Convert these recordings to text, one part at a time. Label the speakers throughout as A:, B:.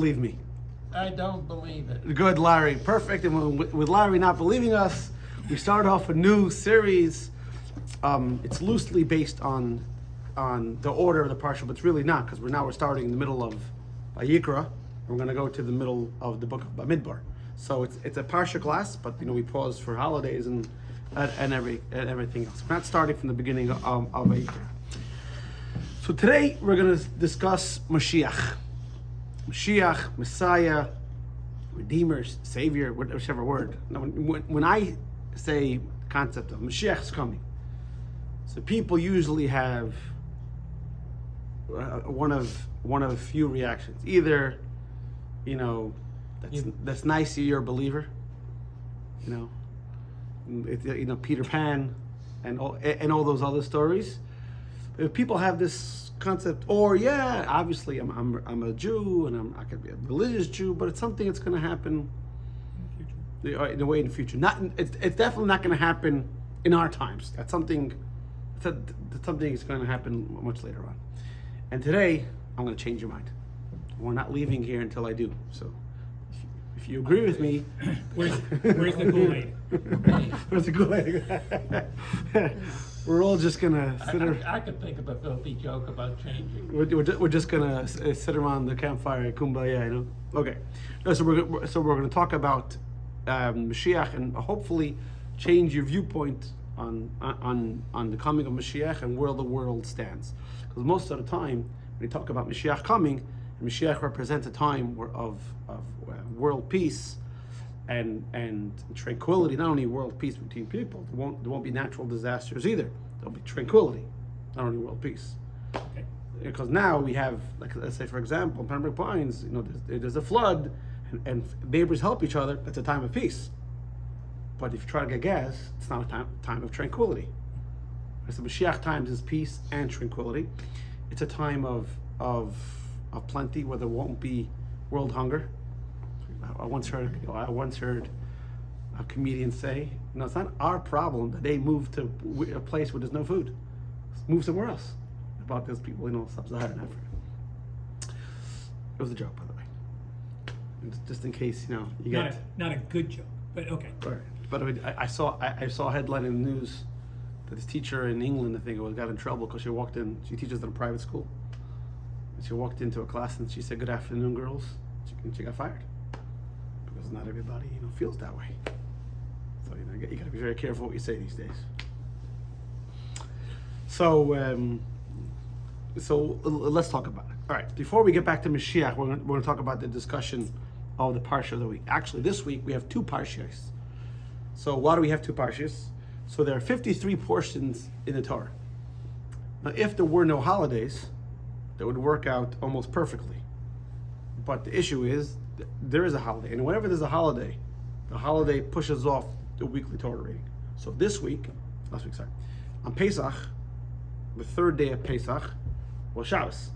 A: Believe me.
B: I don't believe it.
A: Good, Larry. Perfect. And with Larry not believing us, we start off a new series. It's loosely based on the order of the Parshat, but it's really not, because we're starting in the middle of Vayikra. We're going to go to the middle of the book of Bamidbar. So it's a Parsha class, but we pause for holidays and everything else. We're not starting from the beginning of Vayikra. So today we're going to discuss Mashiach, Messiah, Redeemer, Savior, whichever word. Now, when I say the concept of Mashiach is coming, so people usually have one of few reactions. Either, that's nice, you're a believer. Peter Pan, and all those other stories. If people have this concept, or obviously I'm a Jew and I could be a religious Jew, but it's something that's going to happen in a way in the future. It's definitely not going to happen in our times. That's something that's going to happen much later on. And today I'm going to change your mind. We're not leaving here until I do. So if you agree with me,
C: where's the Kool-Aid?
A: Where's the Kool-Aid? We're all just gonna sit.
B: I could think of a filthy joke about changing.
A: We're just gonna sit around the campfire, kumbaya, Okay, so we're gonna talk about Mashiach and hopefully change your viewpoint on the coming of Mashiach and where the world stands. Because most of the time, when you talk about Mashiach coming, Mashiach represents a time of world peace and tranquility. Not only world peace between people, there won't be natural disasters either. There'll be tranquility, not only world peace.
C: Okay.
A: Because now we have, like, let's say for example, in Pembroke Pines, there's a flood, and neighbors help each other. That's a time of peace. But if you try to get gas, it's not a time of tranquility. So Mashiach times is peace and tranquility. It's a time of plenty where there won't be world hunger. I once heard a comedian say, it's not our problem that they move to a place where there's no food. Move somewhere else. About those people, sub-Saharan Africa. It was a joke, by the way. Just in case, you get
C: not a good joke, but okay.
A: Right. But I saw a headline in the news that this teacher in England, I think it was, got in trouble because she teaches in a private school. And she walked into a class and she said, "Good afternoon, girls." She got fired. Because not everybody, feels that way. So, you got to be very careful what you say these days. So let's talk about it. All right, before we get back to Mashiach, we're going to talk about the discussion of the Parsha of the week. Actually, this week we have two Parshas. So why do we have two Parshas? So there are 53 portions in the Torah. Now, if there were no holidays, that would work out almost perfectly. But the issue is, there is a holiday, and whenever there's a holiday, the holiday pushes off the weekly Torah reading. So on Pesach, the third day of Pesach was Shabbos.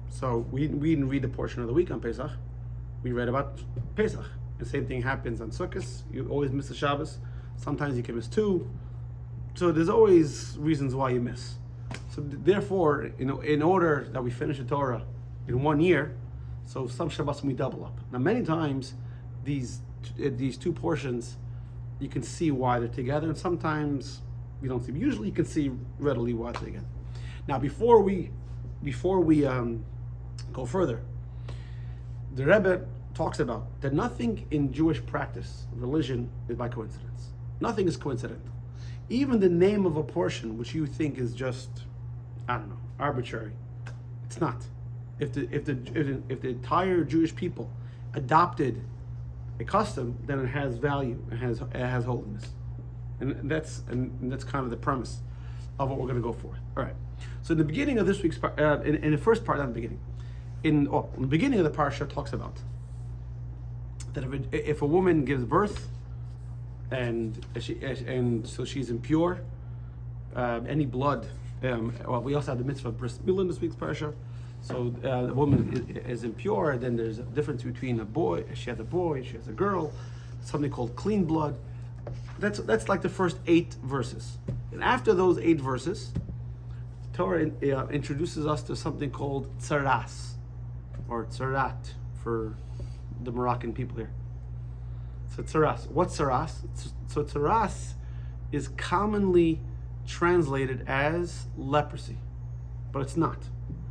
A: So we didn't read the portion of the week on Pesach. We read about Pesach. The same thing happens on Sukkot. You always miss the Shabbos. Sometimes you can miss two. So there's always reasons why you miss. So therefore, in order that we finish the Torah in 1 year, so some Shabbos we double up. Now, many times these two portions, you can see why they're together, and sometimes you don't see. But usually, you can see readily why they're together. Now, before we go further, the Rebbe talks about that nothing in Jewish practice, religion, is by coincidence. Nothing is coincidental. Even the name of a portion, which you think is just, arbitrary, it's not. If the entire Jewish people adopted a custom, then it has value, it has holiness, and that's kind of the premise of what we're going to go for. All right. So in the beginning of this week's in the first part, not the beginning, in the beginning of the parsha talks about that if a woman gives birth and so she's impure, any blood. We also have the mitzvah of bris milah in this week's parsha. So the woman is impure. Then there's a difference between a boy. She has a girl. Something called clean blood. That's like the first 8 verses. And after those 8 verses, Torah introduces us to something called tzaras, or tzarat for the Moroccan people here. So tsaras. What's tsaras? So tsaras is commonly translated as leprosy, but it's not.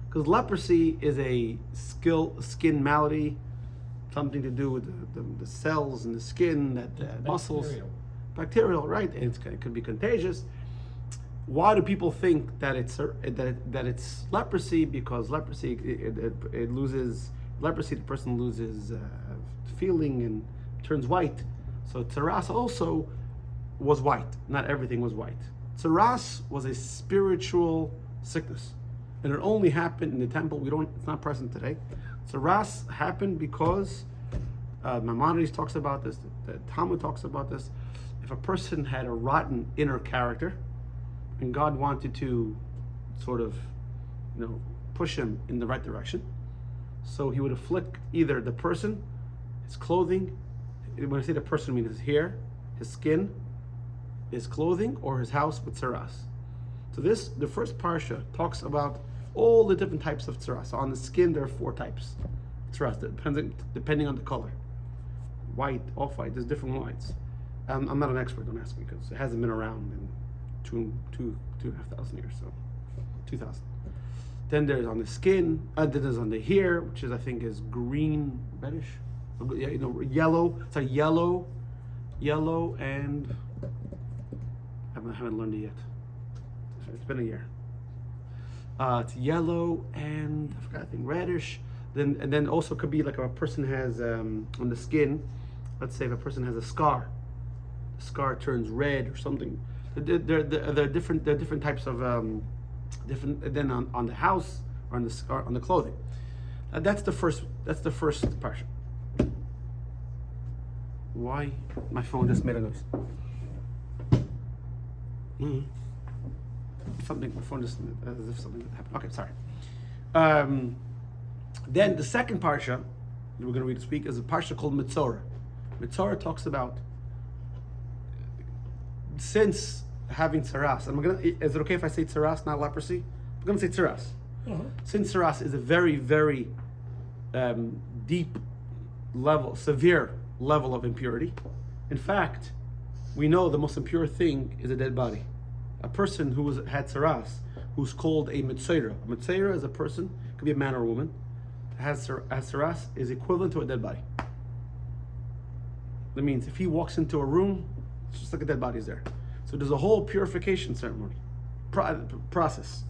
A: Because leprosy is a skin malady, something to do with the cells in the skin, that muscles. Bacterial, right? And it could be contagious. Why do people think that it's leprosy? Because leprosy, it loses leprosy. The person loses feeling and turns white. So tsaras also was white. Not everything was white. Tsaras was a spiritual sickness, and it only happened in the temple. It's not present today. Tsaras happened because Maimonides talks about this. The Talmud talks about this. If a person had a rotten inner character, and God wanted to sort of, push him in the right direction, so He would afflict either the person, his clothing. When I say the person, I mean his hair, his skin, his clothing, or his house with tsaras. So the first parsha talks about all the different types of tsaras. So on the skin, there are 4 types of tsaras, depending on the color. White, off-white, there's different whites. I'm not an expert, don't ask me, because it hasn't been around in two and a half thousand years, so 2,000. Then there's on the skin, then there's on the hair, which I think is green, reddish, yellow. It's like yellow, and I haven't learned it yet. It's been a year. It's yellow and I forgot, I think reddish. Then also could be like if a person has on the skin. Let's say if a person has a scar. The scar turns red or something. There are different types of different. Then on the house or on the clothing. That's the first parsha. Why my phone just made a noise? Something. My phone just as if something happened. Okay, sorry. Then the second parsha that we're going to read this week is a parsha called Metzorah. Metzorah talks about since having tsaras. Is it okay if I say tsaras, not leprosy? I'm going to say tsaras. Since tsaras is a very, very deep level, severe level of impurity. In fact, we know the most impure thing is a dead body. A person who had tsaras, who's called a Metzorah. A Metzorah is a person, could be a man or a woman, has tsaras, is equivalent to a dead body. That means if he walks into a room, it's just like a dead body's there. So there's a whole purification ceremony, process.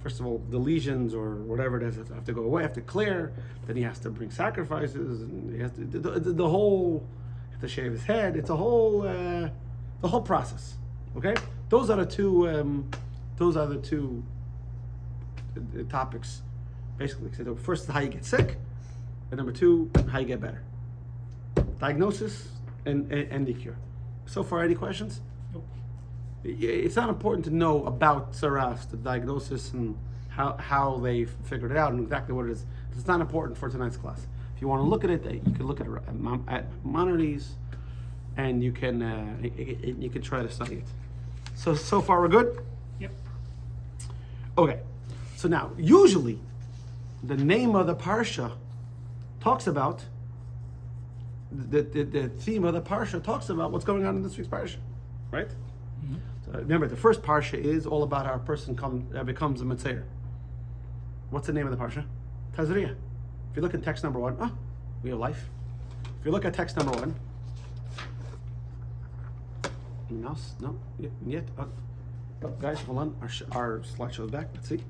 A: First of all, the lesions or whatever it is have to go away, have to clear. Then he has to bring sacrifices, and he has to the whole. He has to shave his head. It's a whole the whole process. Okay, those are the two. Topics, basically. So first is how you get sick, and number 2, how you get better. Diagnosis and the cure. So far, any questions?
C: Nope.
A: It's not important to know about tsaras, the diagnosis, and how they figured it out and exactly what it is. It's not important for tonight's class. If you want to look at it, you can look at Maimonides, and you can try to study it. So far, we're good?
C: Yep.
A: Okay. So now, usually, the name of the parsha talks about the theme of the parsha talks about what's going on in this week's parsha, right? Mm-hmm. So remember, the first parsha is all about how a person becomes a Metzorah. What's the name of the parsha? Tazria. If you look at text number 1, we have life. If you look at text number 1, anything else? No, yet. Guys, hold on. Our slideshow's back. Let's see.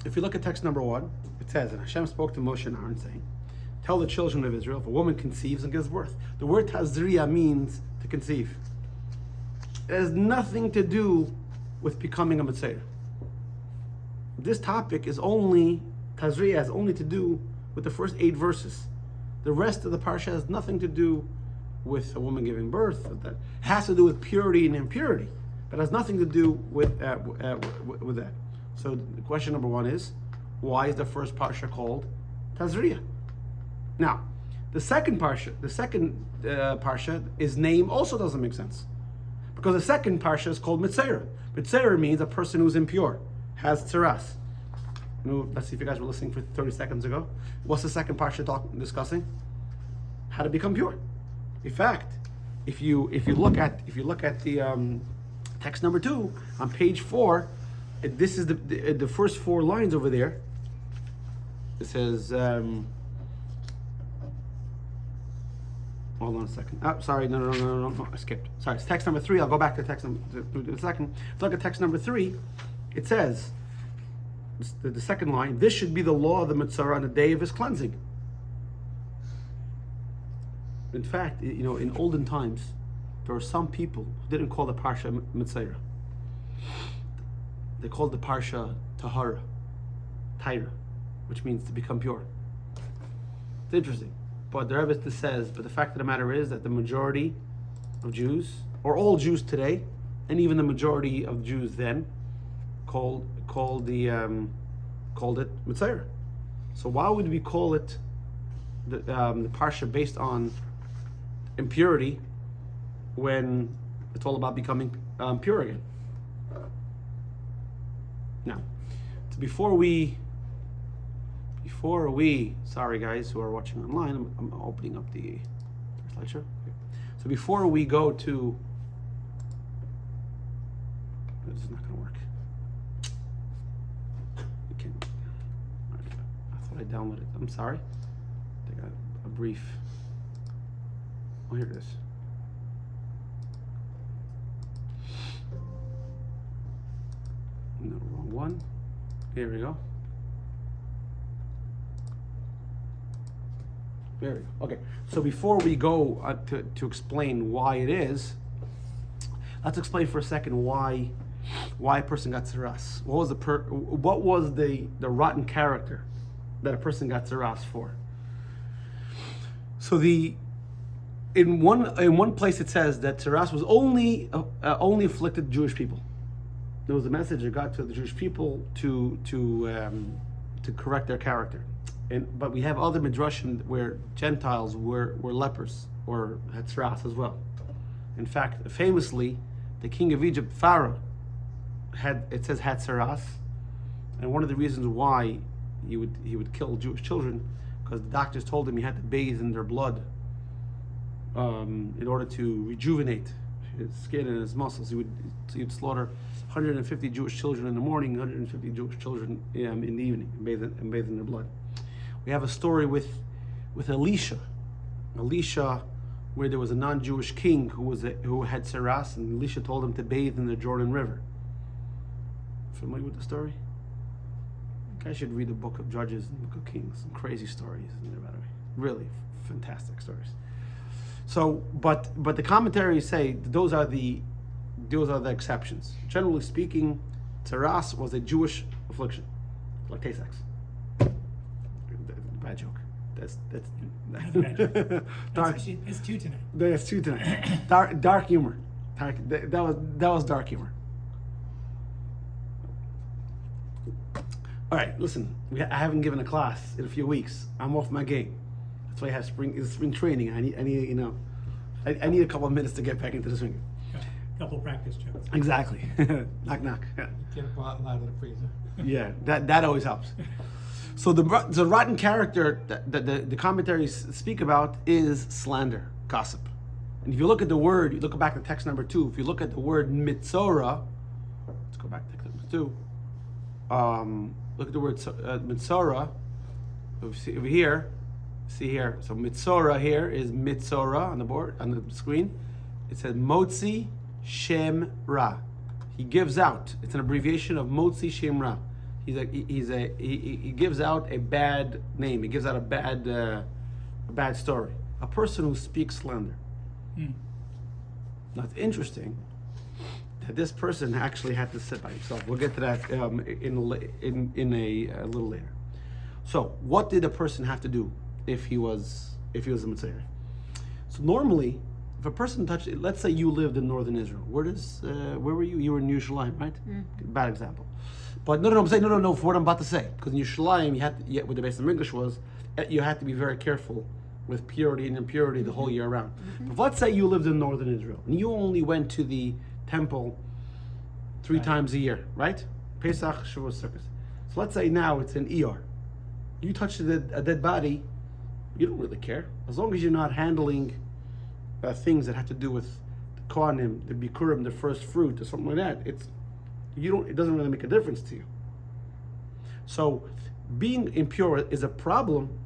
A: If you look at text number 1, it says, and Hashem spoke to Moshe and Aaron, saying, "Tell the children of Israel, if a woman conceives and gives birth." The word Tazria means to conceive. It has nothing to do with becoming a Metzorah. This topic is Tazria has only to do with the first 8 verses. The rest of the parsha has nothing to do with a woman giving birth. That has to do with purity and impurity, but has nothing to do with that. So the question number 1 is, why is the first parsha called Tazria? Now, the second parsha is name also doesn't make sense, because the second parsha is called Metzorah. Metzorah means a person who's impure, has tsaras. Let's see if you guys were listening for 30 seconds ago. What's the second parsha discussing? How to become pure. In fact, if you look at the text number 2 on page 4, this is the first 4 lines over there. It says, hold on a second. Oh, sorry, no, I skipped. Sorry, it's text number 3. I'll go back to text number in a second. Look at text number 3. It says, the second line, this should be the law of the Metzorah on the day of his cleansing. In fact, in olden times, there were some people who didn't call the Parsha Metzorah. They called the Parsha Tahara, which means to become pure. It's interesting. But the Rebbe says, but the fact of the matter is that the majority of Jews, or all Jews today, and even the majority of Jews then, called it Metzorah. So why would we call it the Parsha based on impurity when it's all about becoming pure again? Now, before we, sorry guys who are watching online, I'm opening up the slideshow. Okay. So before we go to, this is not going to work. I thought I downloaded it. I'm sorry. I got a brief. Oh, here it is. No, wrong one. Here we go. There we go. Okay. So before we go to explain why it is, let's explain for a second why a person got tzaras. What was the rotten character that a person got tzaras for? So in one place it says that tzaras was only afflicted Jewish people. There was a message that got to the Jewish people to correct their character. But we have other midrashim where Gentiles were lepers or had tzaras as well. In fact, famously, the king of Egypt, Pharaoh, had tzaras, and one of the reasons why he would kill Jewish children, because the doctors told him he had to bathe in their blood in order to rejuvenate his skin and his muscles. He'd slaughter 150 Jewish children in the morning, 150 Jewish children in the evening, and bathe in their blood. We have a story with Elisha, where there was a non-Jewish king who had tzaras, and Elisha told him to bathe in the Jordan River. Familiar with the story? You guys should read the book of Judges and the book of Kings. Some crazy stories in there, by the way. Really fantastic stories. So, but the commentaries say those are the exceptions. Generally speaking, tzaras was a Jewish affliction, like Tay-Sex. Bad joke. That's dark.
C: It's 2 tonight.
A: That's 2 tonight. Dark humor. That was dark humor. All right, listen. I haven't given a class in a few weeks. I'm off my game. That's why I have spring training. I need a couple of minutes to get back into the swing.
C: A couple practice jokes.
A: Exactly. Knock knock.
B: Get a bottle out of the freezer.
A: Yeah, that always helps. So the rotten character that the commentaries speak about is slander, gossip. And if you look at the word, you look back at text number 2. If you look at the word Metzorah, let's go back to text number 2. Look at the word Metzorah. Over here, see here. So Metzorah here is Metzorah on the board, on the screen. It says Motzi Shem Ra. He gives out. It's an abbreviation of Motzi Shem Ra. He gives out a bad name. He gives out a bad story. A person who speaks slander. Now it's interesting that this person actually had to sit by himself. We'll get to that in a little later. So, what did a person have to do if he was a Metzorah? So normally, if a person touched, let's say you lived in northern Israel. Where were you? You were in Yerushalayim, right? Bad example. But I'm saying no for what I'm about to say. Because in Yerushalayim, where the base of English was, you had to be very careful with purity and impurity the whole year round. But let's say you lived in northern Israel and you only went to the temple 3 times a year, right? Pesach, Shavuot, Sukkot. So let's say now it's an ER. You touch a dead body, you don't really care. As long as you're not handling things that have to do with the kohanim, the bikurim, the first fruit, or something like that, it doesn't really make a difference to you. So being impure is a problem,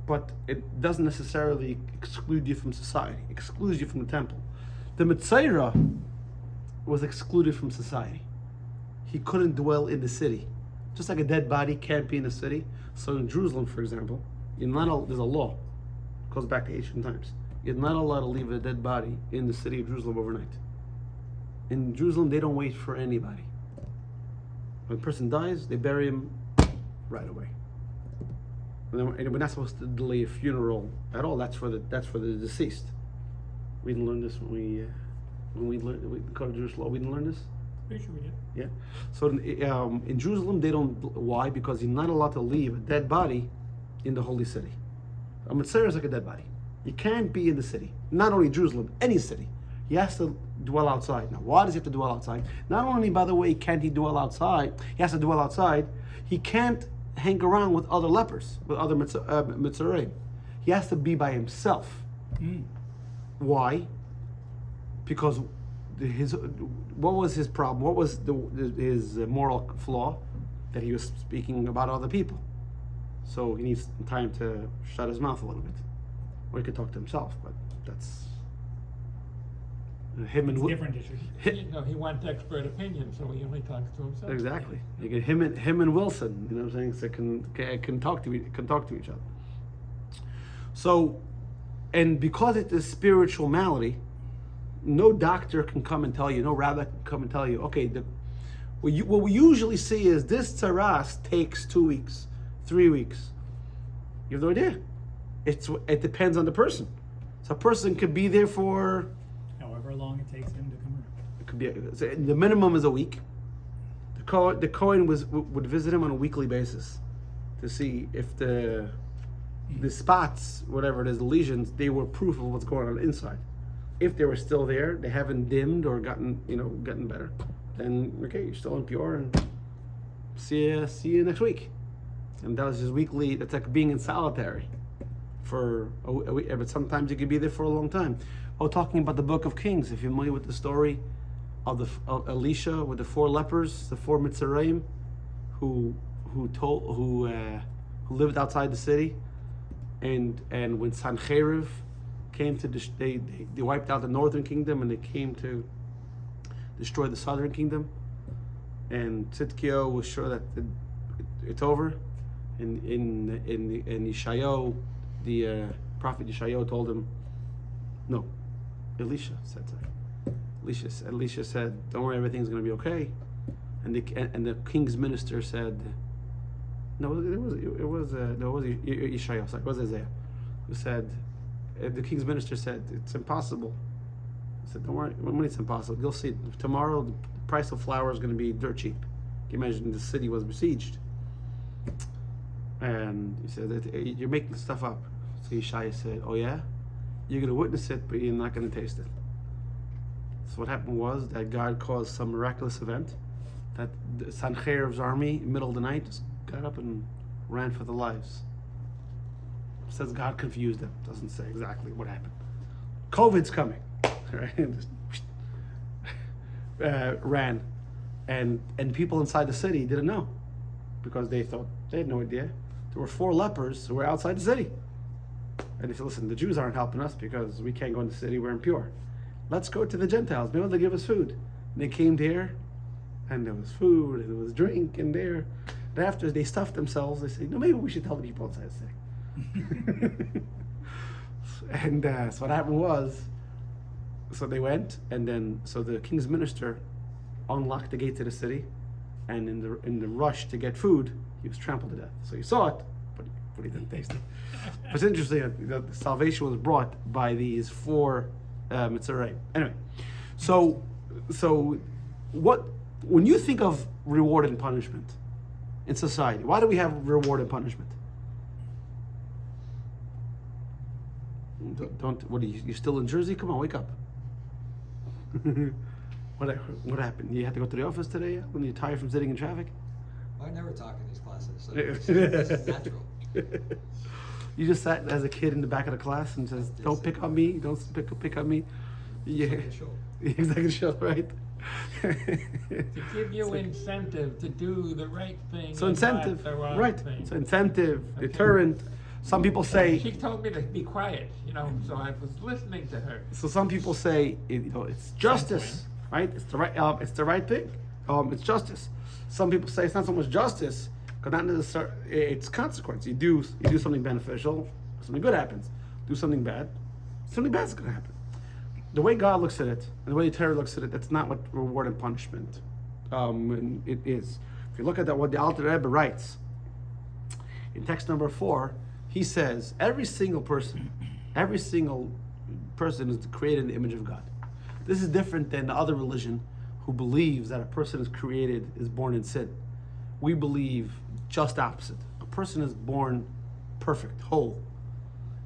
A: but it doesn't necessarily exclude you from society, excludes you from the temple. The Metzorah was excluded from society. He couldn't dwell in the city. Just like a dead body can't be in the city. So in Jerusalem, for example, there's a law, it goes back to ancient times. You're not allowed to leave a dead body in the city of Jerusalem overnight. In Jerusalem, they don't wait for anybody. When a person dies, they bury him right away. And we're not supposed to delay a funeral at all. That's for the deceased. We didn't learn this when we go to Jerusalem. We didn't learn this.
C: Pretty sure we did.
A: Yeah. So in Jerusalem, they don't. Why? Because you're not allowed to leave a dead body in the holy city. A Metzorah is like a dead body. You can't be in the city. Not only Jerusalem, any city. He has to dwell outside. Now, why does he have to dwell outside? Not only, by the way, can't he dwell outside, he has to dwell outside. He can't hang around with other lepers, with other Metzorah. He has to be by himself. Why? Because what was his problem? What was his moral flaw? That he was speaking about other people. So he needs time to shut his mouth a little bit. Or he could talk to himself, but that's him and
C: Different issues.
B: He wants expert opinion, so he only talks to himself.
A: Exactly. You get him and Wilson. You know what I'm saying? So can talk to each other. So, and because it's a spiritual malady, no doctor can come and tell you, no rabbi can come and tell you, okay, what we usually see is this tzaras takes 2 weeks, 3 weeks. You have no idea. It depends on the person. So a person could be there for
C: However long it takes him to come around.
A: it could be the minimum is a week. The Kohen would visit him on a weekly basis to see if the spots, whatever it is, the lesions, they were proof of what's going on inside. If they were still there, they haven't dimmed or gotten better, then okay, you're still impure, and see you next week. And that was his weekly. That's like being in solitary for a week, but sometimes you could be there for a long time. Talking about the Book of Kings, if you're familiar with the story of Elisha with the 4 lepers, the 4 Mitzrayim, who lived outside the city, and when Sancheriv came to they wiped out the northern kingdom, and they came to destroy the southern kingdom, and Tzidkiyahu was sure that it's over, and in Yeshayahu, the prophet Yeshayahu told him, no, Elisha said so. Elisha said, don't worry, everything's going to be okay, and the king's minister said, no, it was Yeshayahu, sorry, it was Isaiah, who said, the king's minister said, it's impossible. He said, don't worry, when it's impossible, you'll see. Tomorrow, the price of flour is going to be dirt cheap. Can you imagine the city was besieged? And he said, you're making stuff up. So Yeshaya said, oh yeah? You're going to witness it, but you're not going to taste it. So what happened was that God caused some miraculous event, that Sancheriv's army, in the middle of the night, just got up and ran for their lives. It says God confused them. Doesn't say exactly what happened. COVID's coming, right? Ran, and people inside the city didn't know, because they had no idea. There were 4 lepers who were outside the city, and they said, "Listen, the Jews aren't helping us because we can't go in the city. We're impure. Let's go to the Gentiles. Maybe they'll give us food." And they came there, and there was food and there was drink in there. And after they stuffed themselves, they said, "No, maybe we should tell the people inside the city." And so what happened was, so they went, and then so the king's minister unlocked the gate to the city, and in the rush to get food, he was trampled to death. So he saw it, but he didn't taste it. But it's interesting that the salvation was brought by these 4 Metzorah. Anyway, so what when you think of reward and punishment in society, why do we have reward and punishment? What are you still in Jersey? Come on, wake up. What happened? You had to go to the office today when you're tired from sitting in traffic?
B: I never
D: talk in these classes, so it's natural.
A: You just sat as a kid in the back of the class and says, "Don't pick on me. Don't pick on me." Yeah,
D: Second show.
A: exactly. Sure, right.
B: To give you incentive to do the right thing.
A: So
B: and not
A: incentive,
B: the wrong
A: right?
B: thing.
A: So incentive,
B: Okay.
A: deterrent. Some people say.
B: She told me to be quiet, so I was listening to her.
A: So some people say, it's justice, right? It's the right. It's the right thing. It's justice. Some people say it's not so much justice, because not necessarily. It's consequence. You do something beneficial, something good happens. Do something bad, something bad is going to happen. The way God looks at it, and the way the Torah looks at it, that's not what reward and punishment it is. If you look at what the Alter Rebbe writes in text number 4, he says every single person is created in the image of God. This is different than the other religion who believes that a person is created, is born in sin. We believe just opposite. A person is born perfect, whole,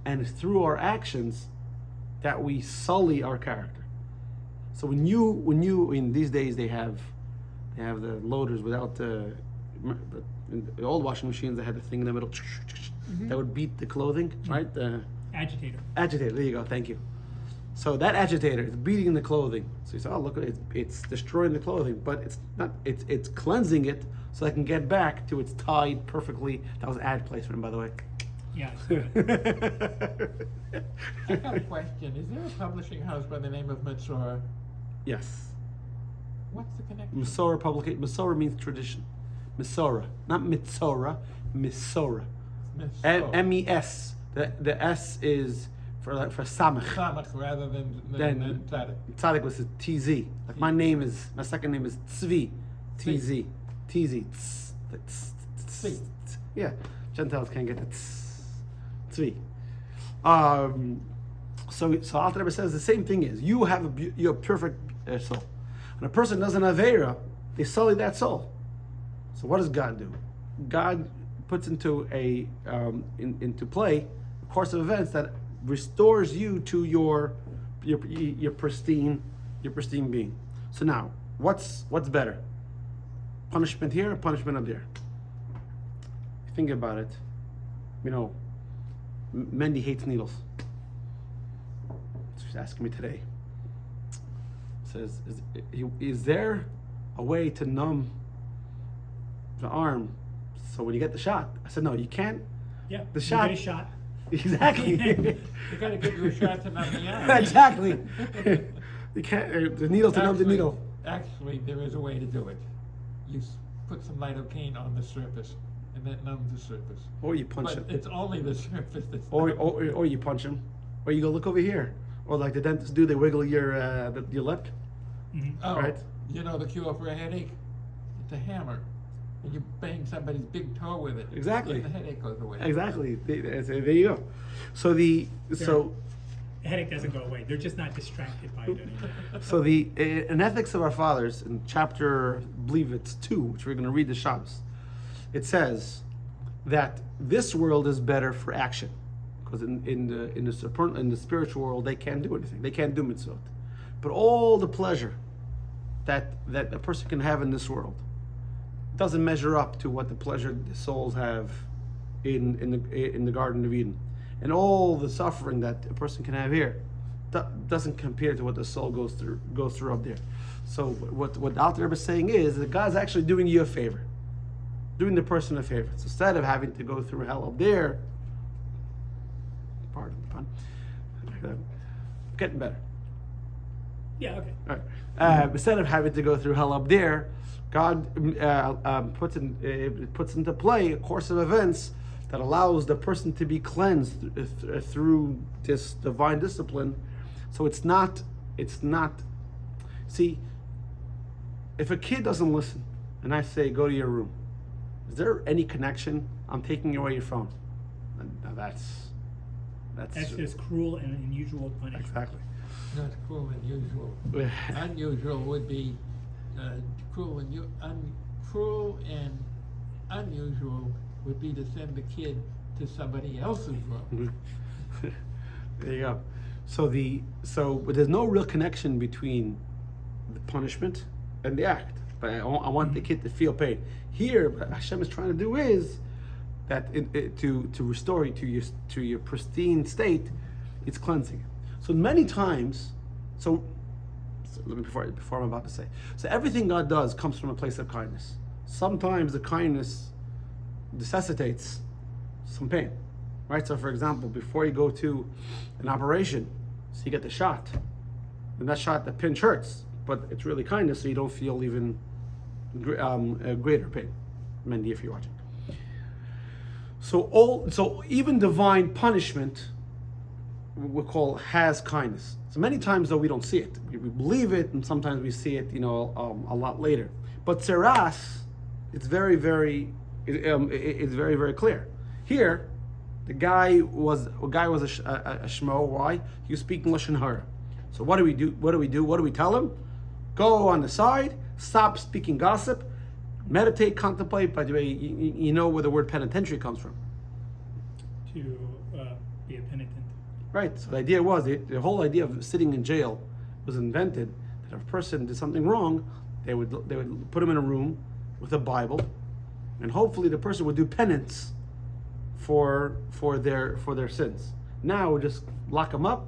A: and it's through our actions that we sully our character. So when you in these days they have the loaders without the old washing machines that had the thing in the middle that would beat the clothing, right? The
C: Agitator.
A: agitator. There you go. Thank you. So that agitator is beating the clothing. So you say, oh look, it's destroying the clothing, but it's not. It's cleansing it so it can get back to its tied perfectly. That was ad placement, by the way.
C: Yeah.
B: I got a question. Is there a publishing house by the name of Metzorah?
A: Yes.
B: What's the connection?
A: Metzorah publication. Metzorah means tradition. Metzorah, not Metzorah. Metzorah.
B: Metzorah.
A: M-E-S. The S is for samach.
B: Samach rather than Tzadik.
A: Tzadik was a T-Z. Like my second name is Tzvi. T-Z. T-Z.
B: Tzvi.
A: Yeah. Gentiles can't get the Tzvi. So Alter Rebbe says the same thing is you have you're perfect soul. When a person does an Aveira, they sully that soul. So what does God do? God puts into into play a course of events that restores you to your pristine being. So now, what's better? Punishment here or punishment up there? Think about it. Mendy hates needles. She's asking me today. Says, is there a way to numb the arm so when you get the shot? I said, no, you can't.
C: Yeah.
A: The shot.
C: You get a shot.
A: Exactly.
B: They gotta give you a shot to numb the arm.
A: Exactly. You can't. The needle to numb the needle.
B: Actually, there is a way to do it. You put some lidocaine on the surface, and that numbs the surface.
A: Or you punch
B: But
A: him.
B: it's only the surface that's
A: Or
B: numbed.
A: you punch him. Or you go look over here. Or like the dentists do, they wiggle your lip.
C: Mhm.
B: Oh,
A: right.
B: the cure for a headache? It's a hammer. And you bang somebody's big toe with it.
A: Exactly.
B: And the headache goes away.
A: Exactly. There you go. So
C: The headache doesn't go away. They're just not distracted by it anymore.
A: So in Ethics of Our Fathers, in chapter, I believe it's 2, which we're going to read the Shabbos, it says that this world is better for action, because in the spiritual world they can't do anything. They can't do mitzvot, but all the pleasure that a person can have in this world doesn't measure up to what the pleasure the souls have in the Garden of Eden. And all the suffering that a person can have here doesn't compare to what the soul goes through up there. So what Alter Rebbe is saying is that God's actually doing you a favor, doing the person a favor. So instead of having to go through hell up there, pardon the pun, getting better.
C: Yeah, okay.
A: All right. Instead of having to go through hell up there, God puts into play a course of events that allows the person to be cleansed through this divine discipline. So it's not, see, if a kid doesn't listen and I say, go to your room, is there any connection? I'm taking away your phone. Now that's
C: That's just cruel and unusual punishment.
A: exactly.
B: Not cruel and usual. Unusual would be cruel and unusual would be to send the kid to somebody else's room.
A: There you go. But there's no real connection between the punishment and the act. but I want the kid to feel pain. Here, what Hashem is trying to do is that to restore you to your pristine state, it's cleansing. So many times, so let me before I'm about to say. So everything God does comes from a place of kindness. Sometimes the kindness necessitates some pain, right? So for example, before you go to an operation, so you get the shot, and that shot, the pinch hurts, but it's really kindness, so you don't feel even a greater pain. Mendy, if you're watching. So even divine punishment we call has kindness. So many times though we don't see it. We believe it, and sometimes we see it, a lot later. But tzeras, it's very, it's very, very clear. Here, the guy was a shmo. Why? He was speaking lashon hara. So what do we do? What do we tell him? Go on the side. Stop speaking gossip. Meditate, contemplate. By the way, you know where the word penitentiary comes from.
C: To be a penitent.
A: Right. So the idea was the whole idea of sitting in jail was invented that if a person did something wrong, they would put him in a room with a Bible, and hopefully the person would do penance for their sins. Now we just lock them up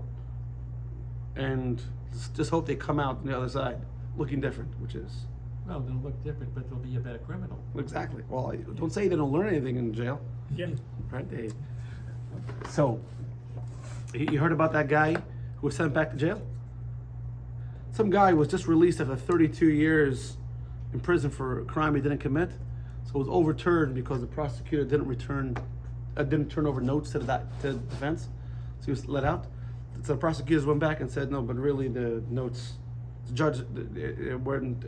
A: and just hope they come out on the other side looking different, which is
B: Well, they'll look different, but they'll be a better criminal.
A: exactly. Well, don't say they don't learn anything in jail,
C: Yeah.
A: right? So you heard about that guy who was sent back to jail? Some guy was just released after 32 years in prison for a crime he didn't commit. So it was overturned because the prosecutor didn't turn over notes to the defense. So he was let out. So the prosecutors went back and said, no, but really the notes, the judge, weren't,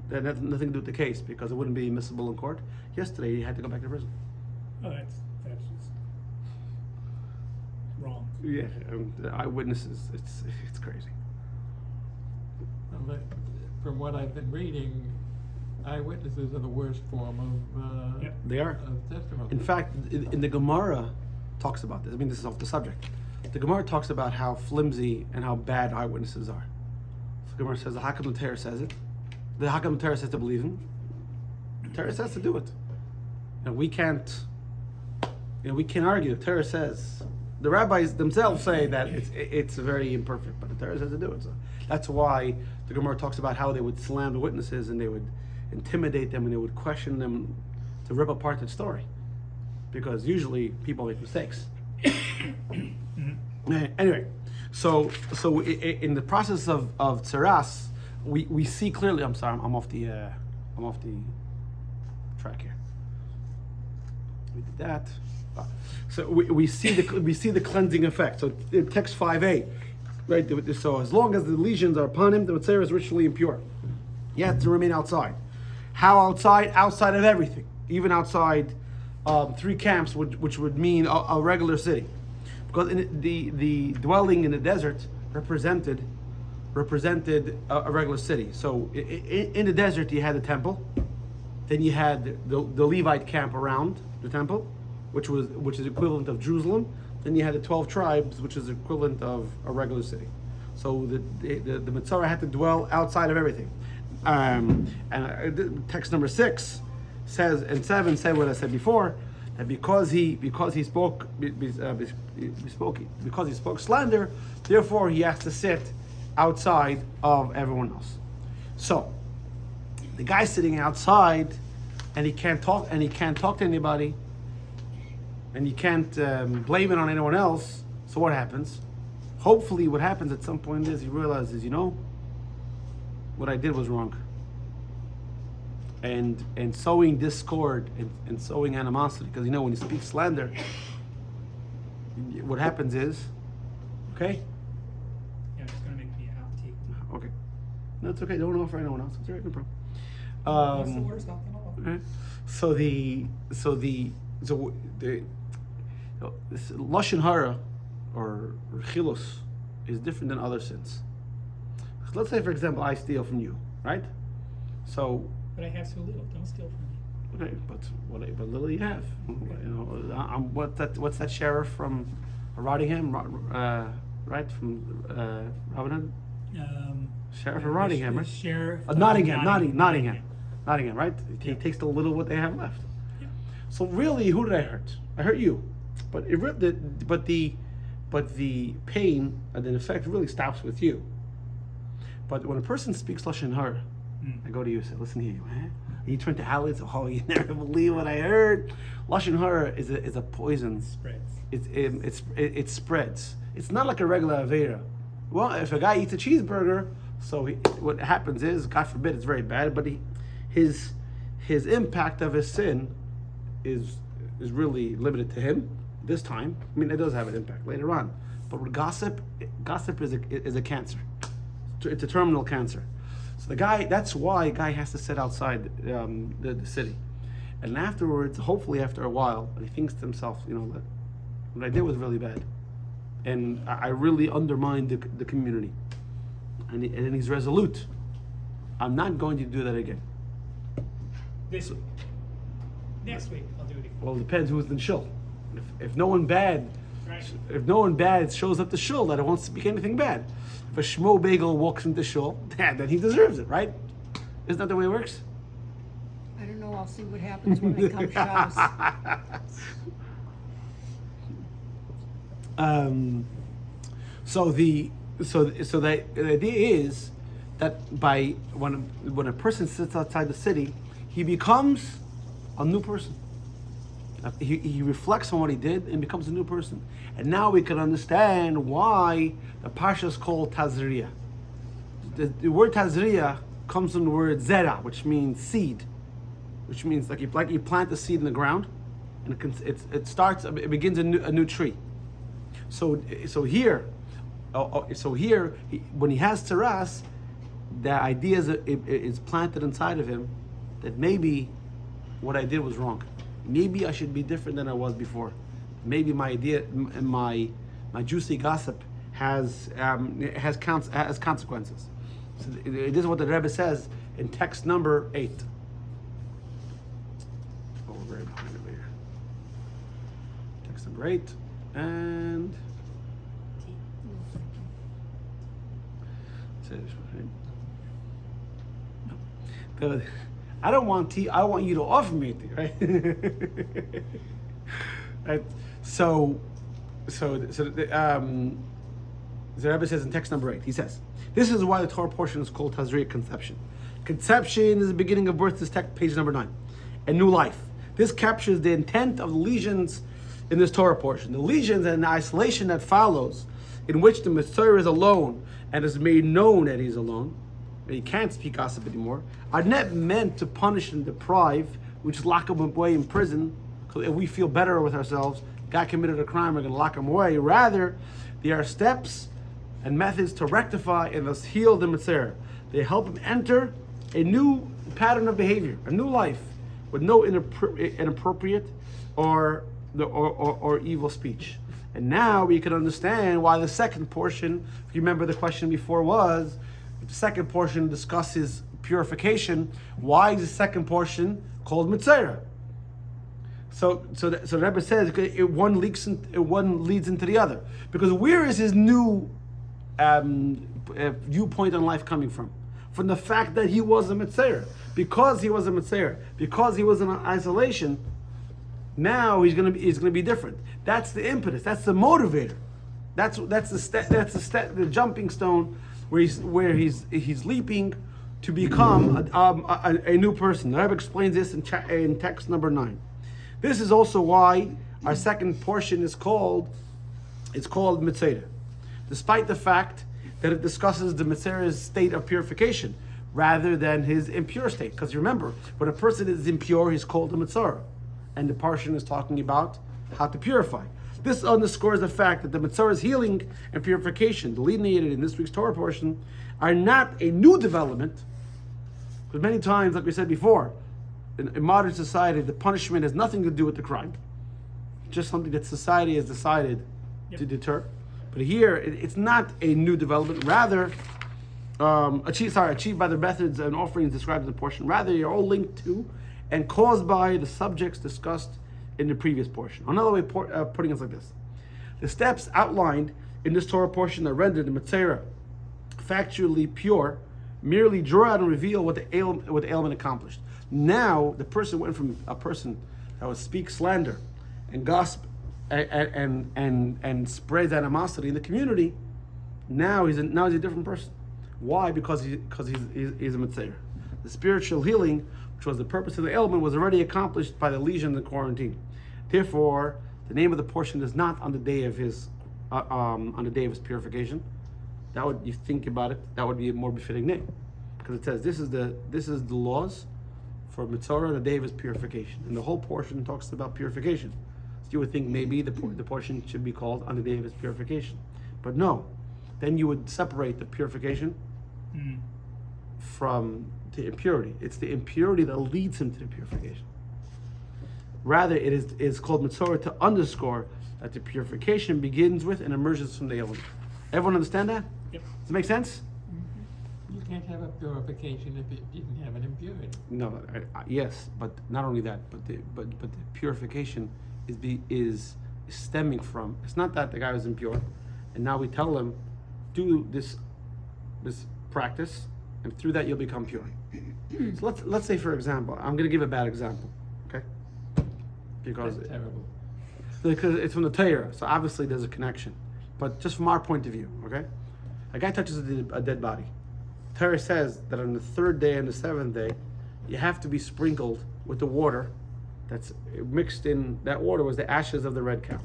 A: that had nothing to do with the case because it wouldn't be admissible in court. Yesterday he had to go back to prison.
C: Oh, that's just wrong.
A: Yeah, the eyewitnesses, it's crazy.
B: But from what I've been reading, eyewitnesses are the worst form of
C: Yep.
A: They are.
B: of testimony.
A: In fact, in the Gemara talks about this. I mean, this is off the subject. The Gemara talks about how flimsy and how bad eyewitnesses are. So the Gemara says the Hakam Torah says it. The Hakam Torah says to believe him. Torah says to do it. And we can't argue. The Torah says, the rabbis themselves say that it's very imperfect, but the Torah says to do it. So that's why the Gemara talks about how they would slam the witnesses and they would intimidate them and they would question them to rip apart the story, because usually people make mistakes. Anyway, so in the process of tzeras, we see clearly. I'm sorry, I'm off the track here. We did that. So we see the cleansing effect. So in text 5a, right? So as long as the lesions are upon him, the Metzorah is ritually impure. He has to remain outside. How outside? Outside of everything, even outside 3 camps, which would mean a regular city, because the dwelling in the desert represented a regular city. So in the desert you had the temple, then you had the Levite camp around the temple, which is equivalent of Jerusalem. Then you had the 12 tribes, which is equivalent of a regular city. So the Metzorah had to dwell outside of everything. And text number 6 says, and 7 said what I said before, that because he spoke slander, therefore he has to sit outside of everyone else. So the guy sitting outside, and he can't talk to anybody, and you can't blame it on anyone else. So what happens? Hopefully what happens at some point is he realizes, what I did was wrong. And sowing discord and sowing animosity, because when you speak slander, what happens is, okay?
C: Yeah, it's gonna make me out tea.
A: Okay. No, it's okay. Don't offer anyone else. It's all right, no problem.
D: What's the worst? Nothing at all.
A: Right. So this lashon hara or chilus is different than other sins. Let's say, for example, I steal from you, right? So,
C: But I have so little. Don't steal from me.
A: okay, but little you have. What's that sheriff from Rottingham, right? From Robin Hood? Sheriff of Rottingham, right?
C: Sheriff.
A: Nottingham. Not again, right? He
C: Yeah.
A: takes the little what they have left.
C: Yeah.
A: So really, who did I hurt? I hurt you, but the pain and the effect really stops with you. But when a person speaks lashon hara, I go to you and say, "Listen here, man." You turn to Alex. Oh, you never believe what I heard. Lashon hara is a poison.
C: Spreads.
A: It spreads. It's not like a regular avera. Well, if a guy eats a cheeseburger, what happens is, God forbid, it's very bad. But his impact of his sin is really limited to him this time. I mean, it does have an impact later on. But with gossip is a cancer. It's a terminal cancer. So that's why a guy has to sit outside the city. And afterwards, hopefully after a while, he thinks to himself, that what I did was really bad. And I really undermined the community. And then he's resolute. I'm not going to do that again.
C: This week. Next week, I'll do it again.
A: Well, it depends who's in shul. If no one bad,
C: Right.
A: if no one bad shows up to shul, that I won't speak anything bad. If a shmo bagel walks into shul, then he deserves it, right? Isn't that the way it works?
E: I don't know, I'll see what happens when I come Shabbos.
A: So the idea is that when a person sits outside the city, he becomes a new person. He reflects on what he did and becomes a new person. And now we can understand why the Parsha is called Tazria. The word Tazria comes from the word Zera, which means seed, which means like you plant the seed in the ground, and it begins a new tree. So here, when he has tzaras, the idea is planted inside of him that maybe what I did was wrong. Maybe I should be different than I was before. Maybe my idea, my juicy gossip has consequences. So this is what the Rebbe says in text number 8. Oh, we're very behind over here. Text number 8 and. I don't want tea. I want you to offer me tea, right? Right. So the Rebbe says in text number 8. He says, "This is why the Torah portion is called Tazria, conception. Conception is the beginning of birth." This text, page number 9, and new life. This captures the intent of the lesions in this Torah portion. The lesions and the isolation that follows, in which the Metzorah is alone and is made known that he's alone, and he can't speak gossip anymore, are not meant to punish and deprive, which lock him away in prison, because if we feel better with ourselves, God committed a crime, we're going to lock him away. Rather, they are steps and methods to rectify and thus heal the Metzorah. They help him enter a new pattern of behavior, a new life, with no inappropriate or evil speech. And now we can understand why the second portion, if you remember the question before was, the second portion discusses purification. Why is the second portion called Metzorah? So the Rebbe says one leads into the other. Because where is his new viewpoint on life coming from? From the fact that he was a Metzorah. Because he was a Metzorah, because he was in isolation, now he's going to be different. That's the impetus. That's the motivator. That's the jumping stone where he's leaping to become a new person. The Rebbe explains this in text number 9. This is also why our second portion is called Metzorah, despite the fact that it discusses the Metzorah's state of purification rather than his impure state. Because remember, when a person is impure, he's called a Metzorah, and the portion is talking about how to purify. This underscores the fact that the Metzorah's healing and purification, delineated in this week's Torah portion, are not a new development. Because many times, like we said before, in modern society, the punishment has nothing to do with the crime. Just something that society has decided to deter. But here, it's not a new development. Rather, achieved by the methods and offerings described in the portion. Rather, they're all linked to and caused by the subjects discussed in the previous portion. Another way of putting it is like this: the steps outlined in this Torah portion that render the Metzorah factually pure merely draw out and reveal what the ailment accomplished. Now the person went from a person that would speak slander and gossip and spreads animosity in the community. Now he's a different person. Why? Because he's a Metzorah. The spiritual healing, which was the purpose of the ailment, was already accomplished by the lesion and the quarantine. Therefore, the name of the portion is not on the day of his purification. That would, you think about it, that would be a more befitting name, because it says this is the laws for Metzorah, the day of his purification, and the whole portion talks about purification. So you would think maybe the portion should be called on the day of his purification, but no. Then you would separate the purification from the impurity. It's the impurity that leads him to the purification. Rather, it is called Metzorah to underscore that the purification begins with and emerges from the ailment. Everyone understand that?
C: Yep.
A: Does it make sense?
B: You can't have a purification if it didn't have an impurity.
A: No. Yes, but not only that, but the purification is stemming from. It's not that the guy was impure, and now we tell him, do this practice, and through that you'll become pure. So let's say, for example, I'm going to give a bad example, okay? Because
B: That's terrible.
A: it's from the Torah, so obviously there's a connection. But just from our point of view, okay? A guy touches a dead body. Torah says that on the third day and the seventh day, you have to be sprinkled with the water that's mixed in. That water was the ashes of the red cow.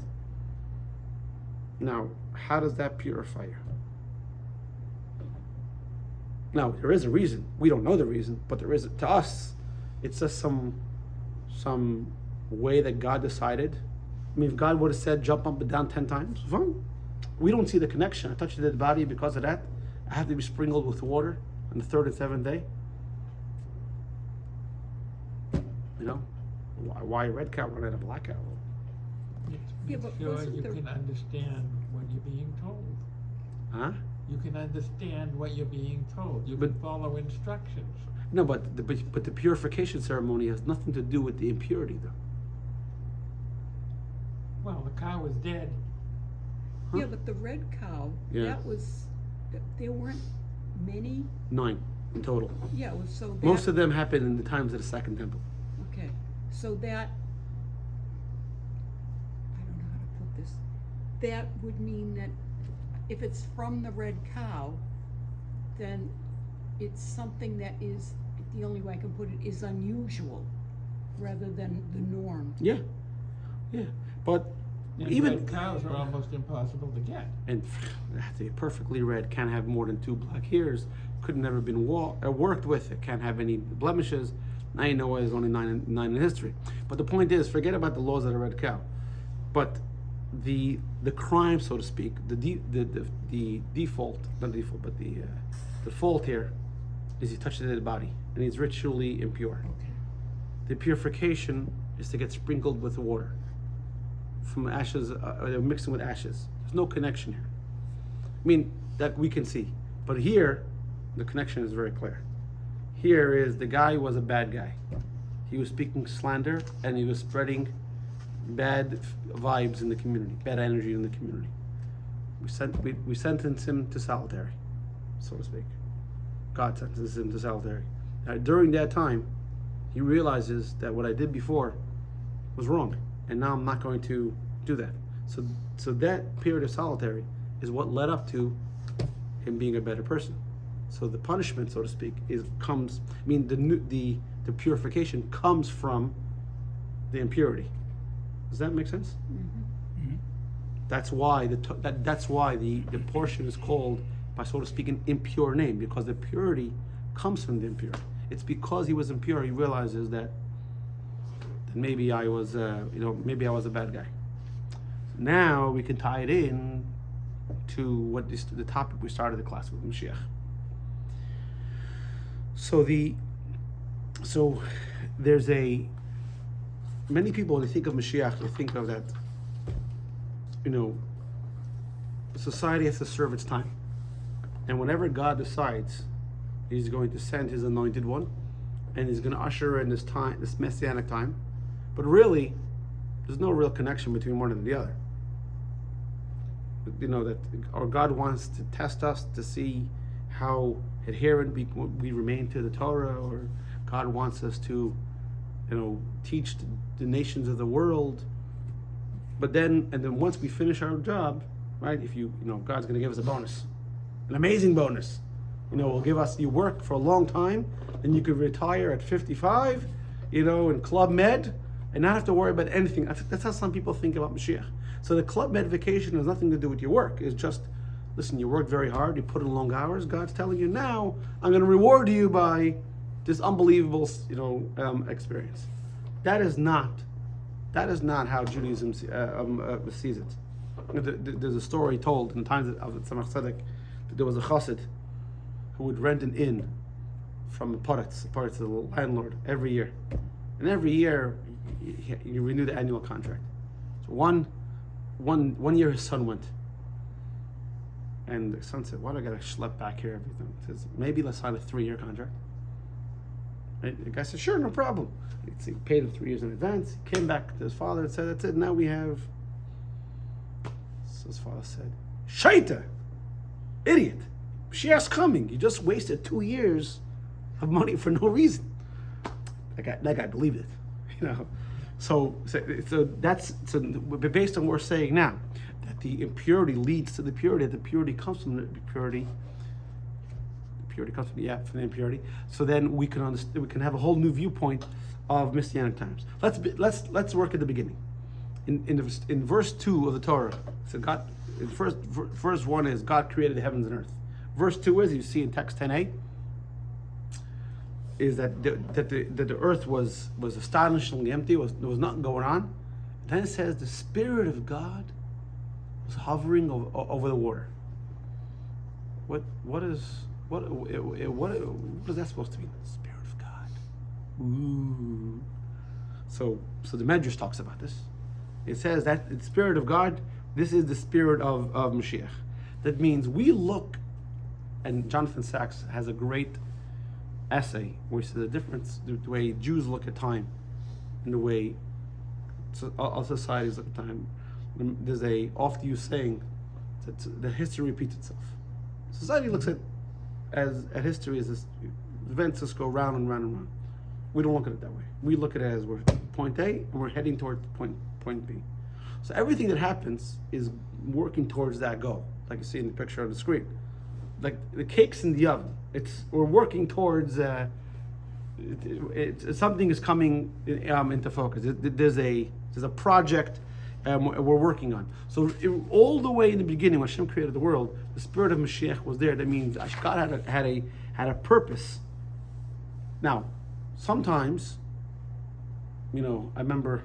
A: Now, how does that purify you? Now, there is a reason. We don't know the reason, but there is. To us, it's just some way that God decided. I mean, if God would have said, jump up and down 10 times, fine. We don't see the connection. I touched the dead body because of that. I have to be sprinkled with water on the third and seventh day. You know? Why a red cow rather than a black cow?
E: Yeah, but
B: Sure,
E: wasn't
B: you
E: there-
B: can understand what you're being told.
A: Huh?
B: You can understand what you're being told. You can
A: But-
B: follow instructions.
A: No, but the purification ceremony has nothing to do with the impurity, though.
B: Well, the cow is dead.
A: Huh?
E: Yeah, but the red cow,
A: Yeah.
E: there weren't many,
A: 9 in total.
E: yeah, it was so that.
A: Most of them happened in the times of the Second Temple.
E: Okay, so that, I don't know how to put this. That would mean that if it's from the red cow, then it's something that is, the only way I can put it, is unusual rather than the norm.
A: Yeah, but
B: And
A: even
B: red cows are almost impossible to get.
A: and the perfectly red can't have more than 2 black hairs. Could never been worked with. It can't have any blemishes. Now you know why there's only nine in history. But the point is, forget about the laws of the red cow. But the crime, so to speak, the default, not default, but the fault here is he touched the dead body and he's ritually impure.
C: Okay.
A: The purification is to get sprinkled with water from ashes, they're mixing with ashes. There's no connection here. I mean, that we can see. But here, the connection is very clear. Here is the guy was a bad guy. He was speaking slander and he was spreading bad vibes in the community, bad energy in the community. We sentenced him to solitary, so to speak. God sentences him to solitary. Now, during that time, he realizes that what I did before was wrong, and now I'm not going to do that. So that period of solitary is what led up to him being a better person. So the punishment, so to speak, the purification comes from the impurity. Does that make sense?
C: Mm-hmm.
A: That's why the portion is called, by so to speak, an impure name, because the purity comes from the impurity. It's because he was impure he realizes that maybe I was a bad guy. Now we can tie it in to the topic we started the class with, Mashiach. So there's many people, when they think of Mashiach, they think of that, society has to serve its time. And whenever God decides he's going to send his anointed one, and he's going to usher in this messianic time, but really, there's no real connection between one and the other. Or God wants to test us to see how adherent we remain to the Torah, or God wants us to, teach the nations of the world. But then once we finish our job, right? If God's going to give us a bonus, an amazing bonus. Will give us, you work for a long time, then you could retire at 55, in Club Med, and not have to worry about anything. That's how some people think about Mashiach. So the Club Med vacation has nothing to do with your work. It's just, listen, you worked very hard, you put in long hours. God's telling you now, I'm going to reward you by this unbelievable, experience. That is not how Judaism sees it. There's a story told in the times of the Tzemach Tzedek that there was a chassid who would rent an inn from a Paretz, the landlord, every year. And every year, you renew the annual contract. So one year his son went. And the son said, why do I got to schlep back here everything? He says, maybe let's sign a 3-year contract. And the guy said, sure, no problem. He paid him 3 years in advance. He came back to his father and said, that's it, now we have... So his father said, Shaita! Idiot! Mashiach's coming. You just wasted 2 years of money for no reason. That guy believed it, So based on what we're saying now, that the impurity leads to the purity, that the purity comes from the purity. The purity comes from the impurity. So then we can understand. We can have a whole new viewpoint of Messianic times. Let's work at the beginning. In verse 2 of the Torah, so God. Verse 1 is God created the heavens and earth. Verse 2 is, you see in text 10a, is that the earth was astonishingly empty. There was nothing going on. Then it says the Spirit of God was hovering over the water. What is that supposed to mean? The Spirit of God. Ooh. So the Medrash talks about this. It says that the Spirit of God, this is the Spirit of Mashiach. That means we look, and Jonathan Sachs has a great essay where he says the difference, the way Jews look at time and the way all societies look at time. There's a oft-used saying that history repeats itself. Society looks at history as this events just go round and round and round. We don't look at it that way. We look at it as we're point A and we're heading towards point B. So everything that happens is working towards that goal, like you see in the picture on the screen. Like the cake's in the oven. We're working towards something is coming into focus. There's a project we're working on. So all the way in the beginning, when Hashem created the world, the Spirit of Mashiach was there. That means God had a purpose. Now, sometimes, I remember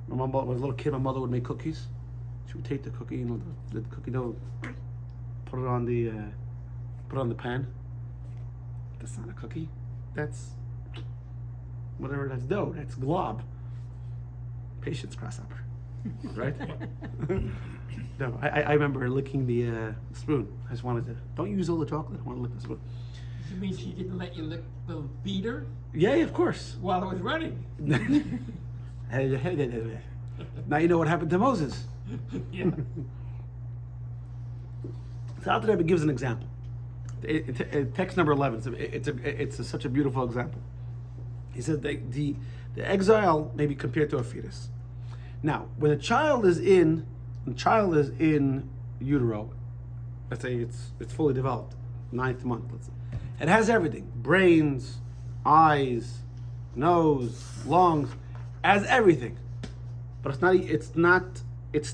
A: my mom, when I was a little kid, my mother would make cookies. She would take the cookie, the cookie dough, put it on the pan. That's not a cookie. That's whatever. That's dough. That's glob. Patience, grasshopper. Right? No, I remember licking the spoon. I just wanted to. Don't use all the chocolate. I want to lick the spoon.
B: You mean she didn't let you lick the beater
A: Yeah, of course.
B: while it was running?
A: Now you know what happened to Moses.
B: Yeah.
A: So Alter Rebbe gives an example. Text number 11. It's such a beautiful example. He said the exile may be compared to a fetus. Now, when a child is in utero, let's say it's fully developed, 9th month. Let's say, it has everything: brains, eyes, nose, lungs, has everything. But it's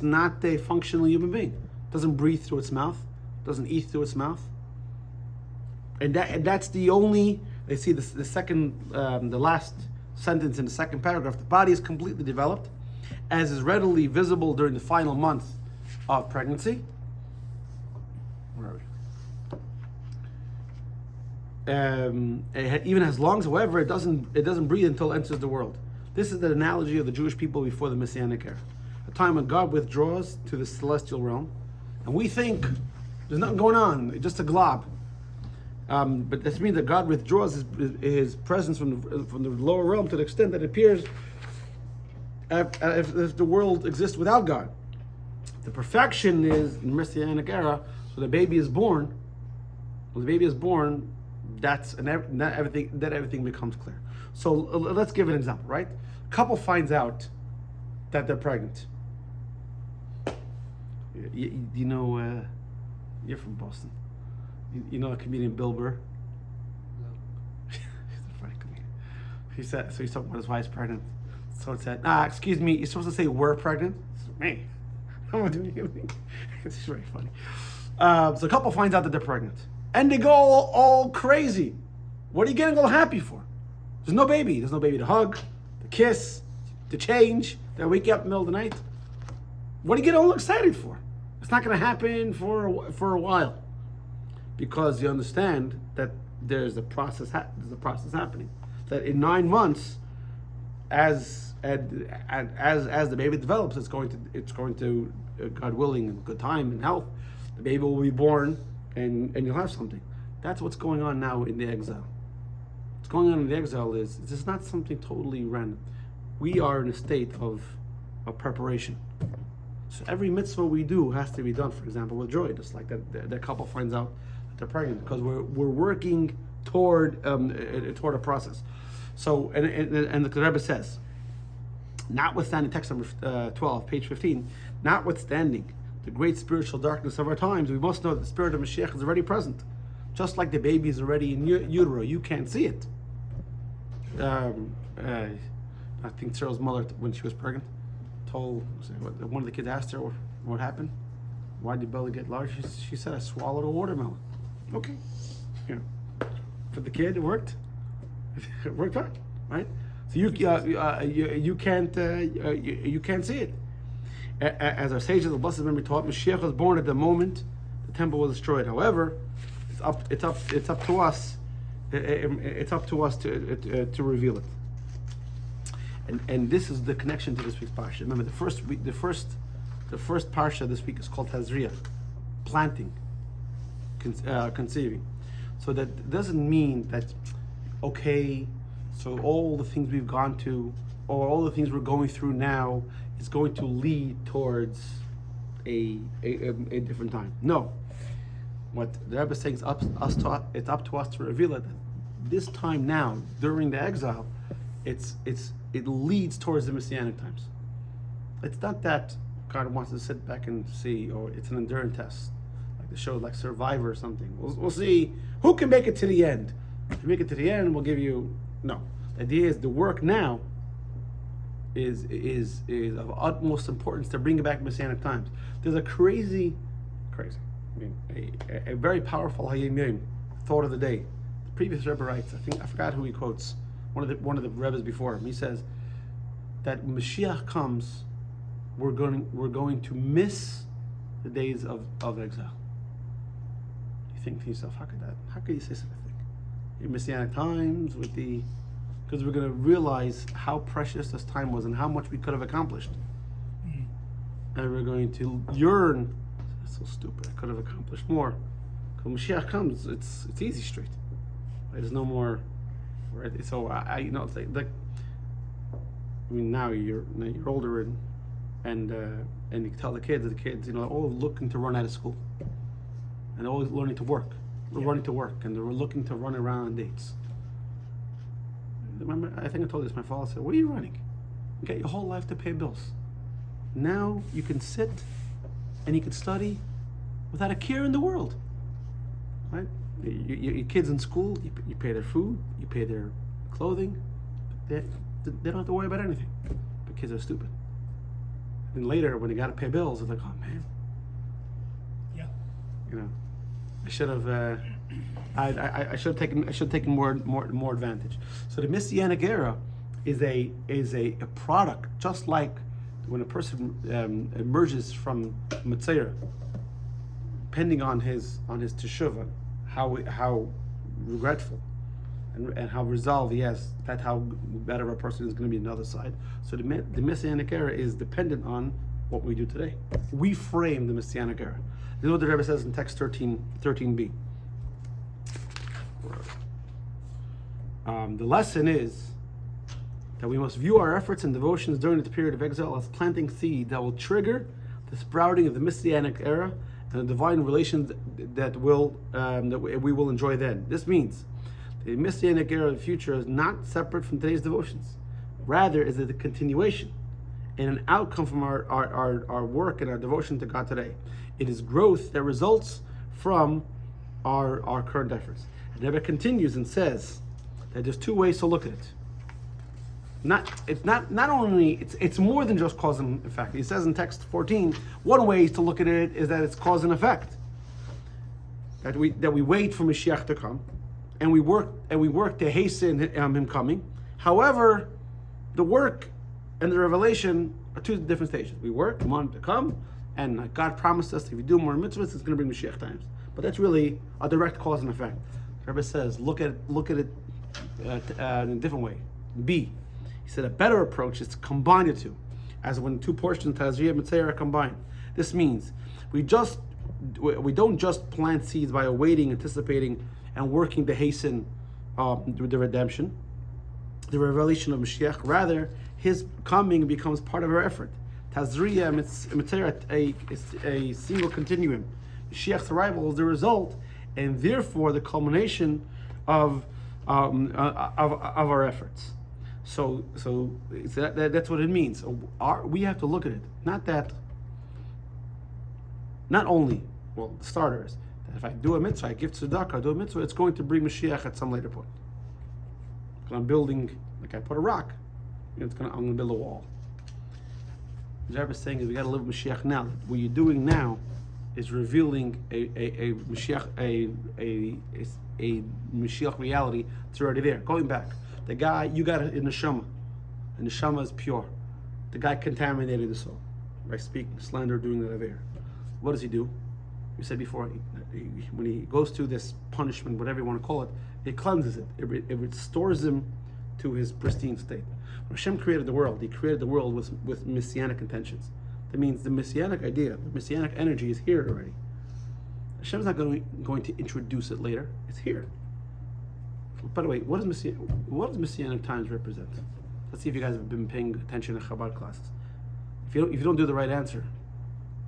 A: not a functional human being. It doesn't breathe through its mouth. Doesn't eat through its mouth. And that's the only. They see the second, the last sentence in the second paragraph. The body is completely developed, as is readily visible during the final month of pregnancy. Where are we? It even has lungs. However, it doesn't breathe until it enters the world. This is the analogy of the Jewish people before the Messianic era, a time when God withdraws to the celestial realm, and we think there's nothing going on, just a glob. But this means that God withdraws his presence from the lower realm to the extent that it appears if the world exists without God. The perfection is in the Messianic era. So the baby is born. When the baby is born, that everything becomes clear. So let's give an example, right? A couple finds out that they're pregnant. You know, you're from Boston. You know the comedian Bill Burr? He's a funny comedian. He said, so he's talking about his wife's pregnant. So it said, excuse me, you're supposed to say we're pregnant? Me. I'm not doing anything. It's very funny. So a couple finds out that they're pregnant. And they go all crazy. What are you getting all happy for? There's no baby. There's no baby to hug, to kiss, to change. They wake you up in the middle of the night. What do you get all excited for? It's not going to happen for a while, because you understand that there's a process. There's a process happening. That in 9 months, as the baby develops, it's going to God willing, in good time and health, the baby will be born, and you'll have something. That's what's going on now in the exile. What's going on in the exile is this is not something totally random. We are in a state of preparation. So every mitzvah we do has to be done, for example, with joy, just like that couple finds out that they're pregnant, because we're working toward a process. So and the Rebbe says, notwithstanding, text number 12, page 15, notwithstanding the great spiritual darkness of our times, we must know that the spirit of Mashiach is already present. Just like the baby is already in utero, you can't see it. I think Cyril's mother, when she was pregnant, told one of the kids asked her what happened. Why did your belly get large? She said, I swallowed a watermelon. Okay, for the kid, it worked. It worked out, right? So you can't see it. As our sages of the blessed memory taught, Mashiach was born at the moment the temple was destroyed. However, it's up to us. It's up to us to reveal it. And this is the connection to this week's parsha. Remember, the first parsha this week is called Tazria, planting, conceiving. So that doesn't mean that, okay, so all the things we've gone to, or all the things we're going through now, is going to lead towards a different time. No. What the Rebbe is saying is it's up to us to reveal it. This time now, during the exile, it leads towards the Messianic times. It's not that God wants to sit back and see, or it's an endurance test, like the show, like Survivor or something. We'll see who can make it to the end. If you make it to the end, we'll give you. No, the idea is the work now is of utmost importance to bring it back Messianic times. There's a crazy, I mean, a very powerful Hayim Yom thought of the day. The previous Rebbe writes, I forgot who he quotes. One of the Rebbes before him. He says that when Mashiach comes, we're going to miss the days of exile. You think to yourself, how could you say such a thing? In Messianic times, because we're going to realize how precious this time was and how much we could have accomplished. And we're going to yearn. That's so stupid. I could have accomplished more. When Mashiach comes, it's easy street. There's no more. Right? So it's like I mean, now you're older and you can tell the kids all looking to run out of school and always learning to work. We're running to work, and they're looking to run around on dates. Remember, I think I told you this. My father said, "Where are you running? You got your whole life to pay bills. Now you can sit and you can study without a care in the world, right? Your kids in school, you pay their food, you pay their clothing. They don't have to worry about anything. But kids are stupid. And later, when they got to pay bills, they're like, oh man,
C: Yeah.
A: I should have. I should have taken more advantage. So the Messianic era is a product, just like when a person emerges from Metzorah, depending on his teshuvah, how regretful and how resolved he has. That's how better a person is going to be on the other side. So the Messianic era is dependent on what we do today. We frame the Messianic era. You know what the Rebbe says in text 13b. The lesson is that we must view our efforts and devotions during the period of exile as planting seed that will trigger the sprouting of the Messianic era and the divine relations that we will enjoy then. This means The Messianic era of the future is not separate from today's devotions. Rather, is it a continuation and an outcome from our work and our devotion to God today. It is growth that results from our current efforts. And Rebbe continues and says that there's two ways to look at it. It's more than just cause and effect. He says in text 14, one way to look at it is that it's cause and effect. That we wait for Mashiach to come, and we work to hasten him coming. However, the work and the revelation are two different stages. We work, we want him to come, and God promised us if we do more mitzvahs, it's going to bring Mashiach times. But that's really a direct cause and effect. The Rebbe says, look at it in a different way. B. He said a better approach is to combine the two, as when two portions, Tazria and Metzorah, are combined. This means we don't just plant seeds by awaiting, anticipating, and working to hasten the redemption, the revelation of Mashiach. Rather, his coming becomes part of our effort. Tazria and Metzorah, a single continuum. Mashiach's arrival is the result, and therefore the culmination of our efforts. So that's what it means. So we have to look at it. Not only, the starter is that if I do a mitzvah, I give tzedakah, I do a mitzvah, it's going to bring Mashiach at some later point. Because I'm building, like I put a rock, I'm going to build a wall. The Rebbe is saying is we got to live with Mashiach now. What you're doing now is revealing a Mashiach, a Mashiach reality that's already there. Going back. The guy, you got it in the neshama, and the neshama is pure. The guy contaminated the soul by speaking slander, doing that over. What does he do? We said before, when he goes through this punishment, whatever you want to call it, it cleanses it. It restores him to his pristine state. When Hashem created the world, he created the world with messianic intentions. That means the messianic idea, the messianic energy is here already. Hashem's not going to introduce it later. It's here. By the way, what does Messianic times represent? Let's see if you guys have been paying attention to Chabad classes. If you don't do the right answer,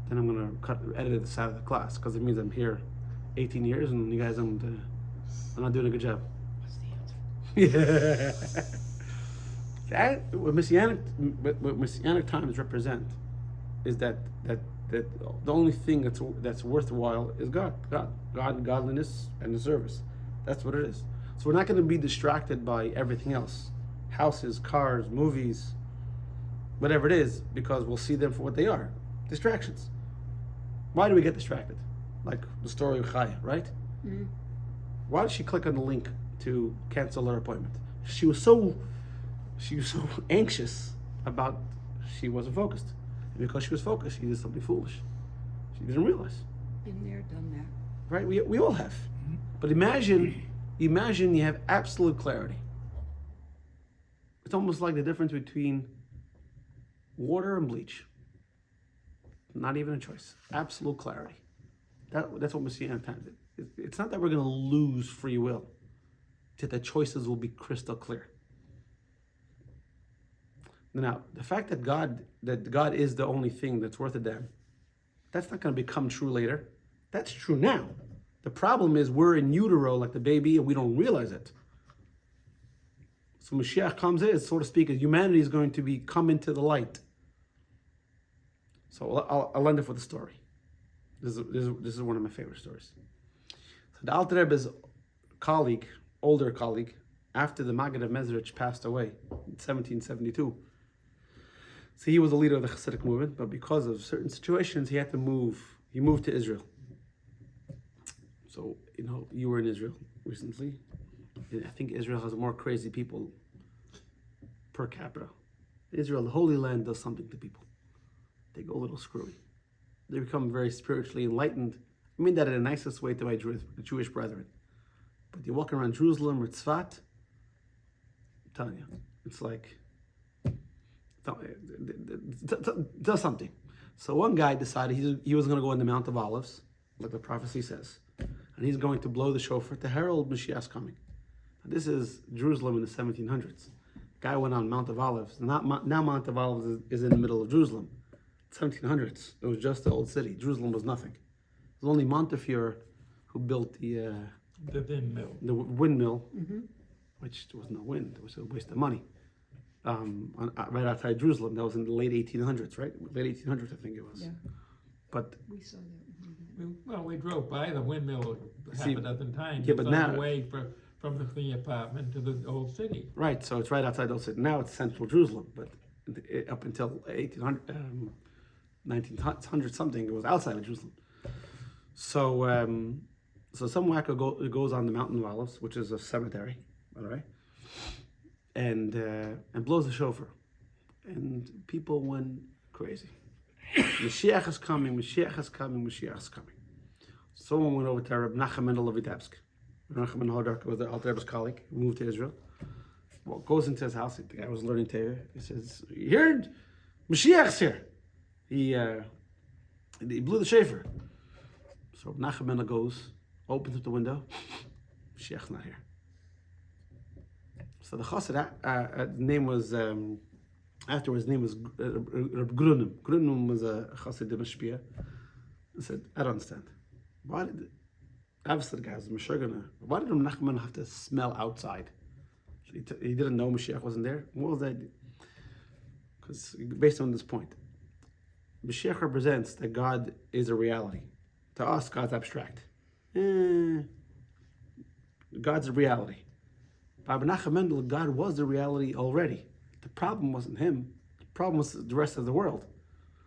A: then I'm going to edit this out of the class, because it means I'm here 18 years and you guys are not doing a good job.
C: What's the answer?
A: Yeah. What Messianic times represent is that the only thing that's worthwhile is God, godliness, and the service. That's what it is. So we're not going to be distracted by everything else. Houses, cars, movies, whatever it is, because we'll see them for what they are. Distractions. Why do we get distracted? Like the story of Chaya, right? Mm-hmm. Why did she click on the link to cancel her appointment? She was so anxious about, she wasn't focused. And because she was focused, she did something foolish. She didn't realize.
E: Been there, done that.
A: Right? We all have. Mm-hmm. But imagine you have absolute clarity. It's almost like the difference between water and bleach. Not even a choice. Absolute clarity. That's what Messianic times is. It's not that we're going to lose free will. It's that the choices will be crystal clear. Now, the fact that God is the only thing that's worth a damn, that's not going to become true later. That's true now. The problem is we're in utero like the baby and we don't realize it. So Mashiach comes in, so to speak, and humanity is going to come into the light. So I'll end it with a story. This is one of my favorite stories. So the Alter Rebbe's older colleague, after the Maggid of Metzorah passed away in 1772, so he was a leader of the Hasidic movement, but because of certain situations, he had to move. He moved to Israel. So, you were in Israel recently. I think Israel has more crazy people per capita. Israel, the Holy Land, does something to people. They go a little screwy. They become very spiritually enlightened. I mean that in the nicest way to my Jewish brethren. But you walk around Jerusalem or Tzfat, I'm telling you, it's like, it does something. So one guy decided he was going to go on the Mount of Olives, like the prophecy says. And he's going to blow the shofar to herald Mashiach's coming. This is Jerusalem in the 1700s. Guy went on Mount of Olives. Now Mount of Olives is in the middle of Jerusalem. 1700s. It was just the old city. Jerusalem was nothing. It was only Montefiore who built the
B: The windmill.
A: the windmill, which there was no wind, it was a waste of money. Right outside Jerusalem, that was in the late 1800s, right? Late 1800s, I think it was.
E: Yeah.
A: But
E: We saw that.
B: Well, we drove by the windmill half
A: See,
B: a dozen times.
A: yeah,
B: It's
A: but
B: on
A: now-
B: the way from the apartment to the old city.
A: right, so it's right outside those cities. Now it's central Jerusalem, but up until 1800, 1900 something, it was outside of Jerusalem. So, so some wacko goes on the Mountain of Olives, which is a cemetery, all right, and blows the shofar, and people went crazy. Mashiach is coming, Mashiach is coming, Mashiach is coming. Someone went over to Reb Nachman Mendel of Vitebsk. Reb Nachman Hodak was the Alter Rebbe's colleague, who moved to Israel. Well, goes into his house, the guy was learning Torah. He says, "You heard? Mashiach's here." He blew the shofar. So Reb Nachman Mendel goes, opens up the window, Mashiach's not here. So the chassid name was, afterwards, his name was Reb Grunim. Grunim was a chassid Mashpia. He said, "I don't understand. Why did, obviously the guy was a Meshugana, why did Reb Nachman have to smell outside? He didn't know Mashiach wasn't there? What was that? Because based on this point, Mashiach represents that God is a reality. To us, God's abstract. God's a reality. By Menachem Mendel, God was the reality already. The problem wasn't him. The problem was the rest of the world.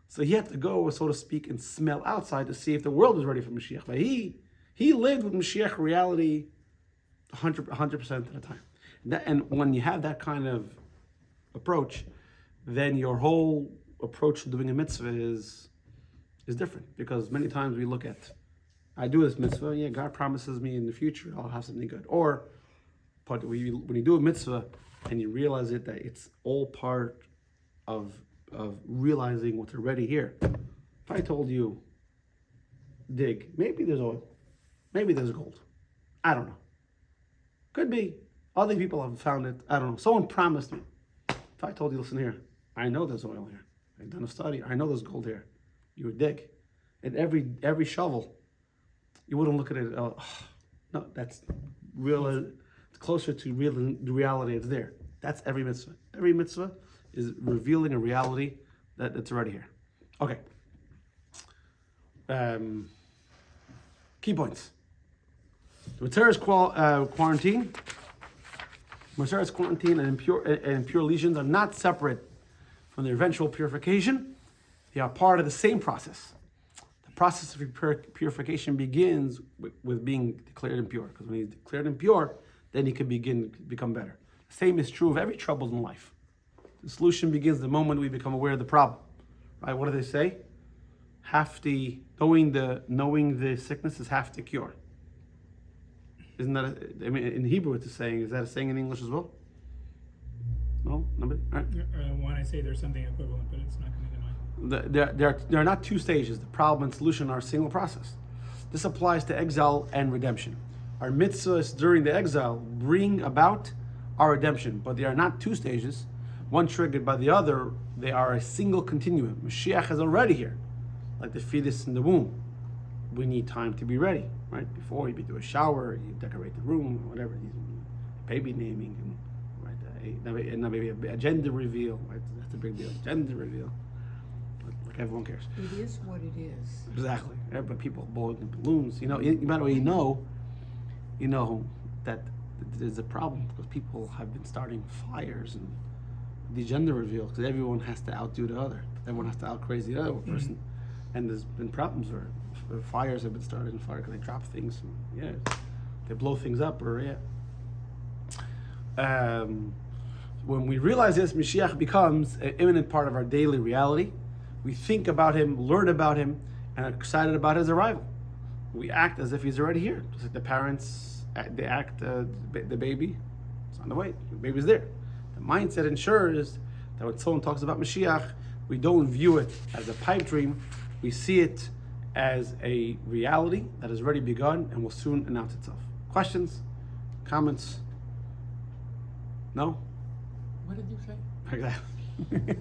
A: So he had to go, so to speak, and smell outside to see if the world was ready for Mashiach. But he lived with Mashiach reality 100% of the time. And when you have that kind of approach, then your whole approach to doing a mitzvah is different. Because many times we look at, I do this mitzvah, yeah, God promises me in the future I'll have something good. But when you do a mitzvah and you realize that it's all part of realizing what's already here. If I told you, dig, maybe there's oil, maybe there's gold. I don't know. Could be. Other people have found it. I don't know. Someone promised me. If I told you, listen here, I know there's oil here. I've done a study. I know there's gold here. You would dig. And every shovel, you wouldn't look at it. Oh, no, that's real. It's closer to the reality. It's there. That's every mitzvah. Every mitzvah is revealing a reality that's already here. Okay. Key points. Metzorah's quarantine. Metzorah's quarantine and impure lesions are not separate from the eventual purification. They are part of the same process. The process of purification begins with being declared impure. Because when he's declared impure, then he can become better. The same is true of every trouble in life. The solution begins the moment we become aware of the problem. Right? What do they say? Knowing the sickness is half the cure. Isn't that in Hebrew it's a saying? Is that a saying in English as well? No? Nobody? All right.
C: I want to say there's something equivalent, but it's not coming to mind.
A: There are not two stages. The problem and solution are a single process. This applies to exile and redemption. Our mitzvahs during the exile bring about our redemption, but they are not two stages, one triggered by the other. They are a single continuum. Mashiach is already here, like the fetus in the womb. We need time to be ready, right? Before you do a shower, you decorate the room, whatever, baby naming, and right, and maybe a gender reveal, right? That's a big deal. Gender reveal, like everyone cares.
E: It is what it is.
A: Exactly. But people blowing the balloons. By the way, you know that there's a problem because people have been starting fires and the gender reveal because everyone has to outdo the other. Everyone has to outcrazy the other person, and there's been problems where fires have been started in fire because they drop things. And, they blow things up, or when we realize this, Mashiach becomes an imminent part of our daily reality. We think about him, learn about him, and are excited about his arrival. We act as if he's already here. Just like the parents, they act, the baby, it's on the way, the baby's there. The mindset ensures that when someone talks about Mashiach, we don't view it as a pipe dream, we see it as a reality that has already begun and will soon announce itself. Questions? Comments? No?
B: What did you say?
A: Like that.